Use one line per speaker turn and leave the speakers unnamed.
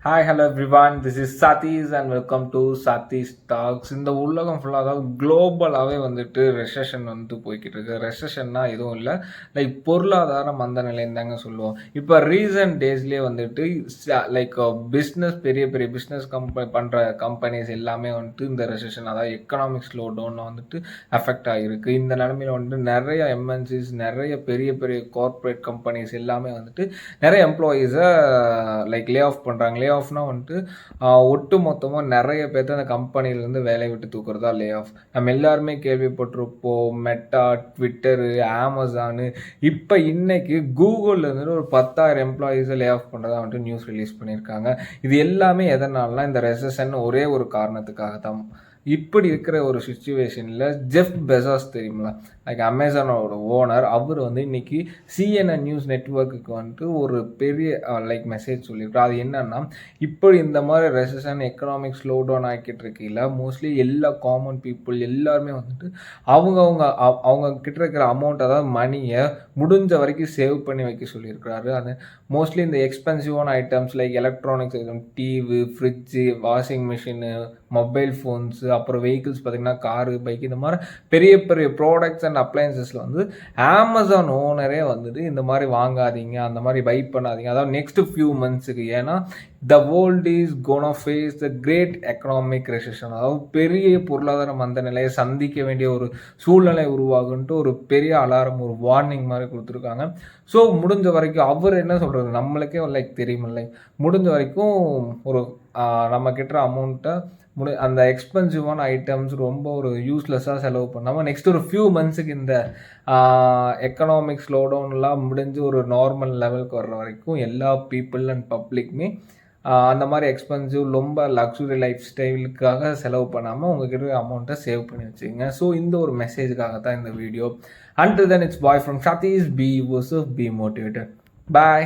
Hi, hello everyone. This is Sadeesh and welcome to Sadeesh Talks. இந்த உலகம் ஃபுல்லாக அதாவது குளோபலாகவே வந்துட்டு ரெசஷன் வந்து போய்கிட்டு இருக்கு. ரெசஷன்னா எதுவும் இல்லை, லைக் பொருளாதார மந்த நிலைன்னு தாங்க சொல்லுவோம். இப்போ ரீசன்ட் டேஸ்லேயே வந்துட்டு லைக் பிஸ்னஸ் பெரிய பெரிய பிஸ்னஸ் பண்ணுற கம்பெனிஸ் எல்லாமே வந்துட்டு இந்த ரெசஷன் அதாவது எக்கனாமிக் ஸ்லோ டவுனில் வந்துட்டு அஃபெக்ட் ஆகிருக்கு. இந்த நிலமையில வந்துட்டு நிறைய எம்என்சிஸ், நிறைய பெரிய பெரிய கார்ப்பரேட் கம்பெனிஸ் எல்லாமே வந்துட்டு நிறைய எம்ப்ளாயீஸை லைக் லே ஆஃப் பண்ணுறாங்க. லே ஆஃப்னா வந்துட்டு ஒட்டு மொத்தமாக நிறைய பேர்த்து அந்த கம்பெனிலேருந்து வேலையை விட்டு தூக்குறதா லே ஆஃப். நம்ம எல்லாருமே கேள்விப்பட்டிருப்போம், மெட்டா, ட்விட்டரு, அமேசானு, இப்போ இன்னைக்கு கூகுளில் இருந்துட்டு ஒரு 10,000 எம்ப்ளாயீஸை லே ஆஃப் பண்ணுறதா வந்துட்டு நியூஸ் ரிலீஸ் பண்ணியிருக்காங்க. இது எல்லாமே எதனாலனா இந்த ரெசஷன் ஒரே ஒரு காரணத்துக்காக தான். இப்படி இருக்கிற ஒரு சுச்சுவேஷனில் ஜெஃப் பெசாஸ் தெரியுங்களா, லைக் அமேசானோட ஓனர், அவர் வந்து இன்னைக்கு CNN நியூஸ் நெட்வொர்க்குக்கு வந்துட்டு ஒரு பெரிய லைக் மெசேஜ் சொல்லியிருக்காரு. அது என்னன்னா, இப்படி இந்த மாதிரி ரெசஷன் எக்கனாமிக் ஸ்லோ டவுன் ஆக்கிட்டு இருக்கையில் மோஸ்ட்லி எல்லா காமன் பீப்புள் எல்லாருமே வந்துட்டு அவங்க கிட்ட இருக்கிற அமௌண்ட், அதாவது மணியை முடிஞ்ச வரைக்கும் சேவ் பண்ணி வைக்க சொல்லியிருக்கிறாரு. அது மோஸ்ட்லி இந்த எக்ஸ்பென்சிவான items like electronics item, TV, fridge, washing machine, mobile phones, அப்புறம் வெஹிக்கிள்ஸ் பார்த்திங்கன்னா காரு, பைக், இந்த மாதிரி பெரிய பெரிய ப்ராடக்ட்ஸ் அண்ட் அப்ளையன்சஸில் வந்து அமேசான் ஓனரே வந்துட்டு இந்த மாதிரி வாங்காதீங்க, அந்த மாதிரி பை பண்ணாதீங்க, அதாவது நெக்ஸ்ட் ஃபியூ மந்த்ஸுக்கு. ஏன்னா the world is gonna face the great economic recession, அதாவது பெரிய பொருளாதார மந்த நிலையை சந்திக்க வேண்டிய ஒரு சூழ்நிலை உருவாகுன்ட்டு ஒரு பெரிய அலாரம், ஒரு வார்னிங் மாதிரி கொடுத்துருக்காங்க. ஸோ முடிஞ்ச வரைக்கும் அவர் என்ன சொல்கிறது, நம்மளுக்கே லைக் தெரியுமில்லை, முடிஞ்ச வரைக்கும் ஒரு நம்ம கிட்ட அமௌண்ட்டை அந்த எக்ஸ்பென்சிவான ஐட்டம்ஸ் ரொம்ப ஒரு யூஸ்லெஸ்ஸாக செலவு பண்ணாமல் நெக்ஸ்ட் ஒரு ஃபியூ மந்த்ஸுக்கு இந்த எக்கனாமிக் ஸ்லோடவுன்லாம் முடிஞ்சு ஒரு நார்மல் லெவலுக்கு வர்ற வரைக்கும் எல்லா பீப்புள் அண்ட் பப்ளிக்குமே அந்த மாதிரி எக்ஸ்பென்சிவ் ரொம்ப லக்ஸுரி லைஃப் ஸ்டைலுக்காக செலவு பண்ணாமல் உங்ககிட்ட அமௌண்ட்டை சேவ் பண்ணி வச்சுக்கோங்க. ஸோ இந்த ஒரு மெசேஜுக்காக தான் இந்த video. Until then, it's bye from Satish. Be yourself, be motivated. Bye.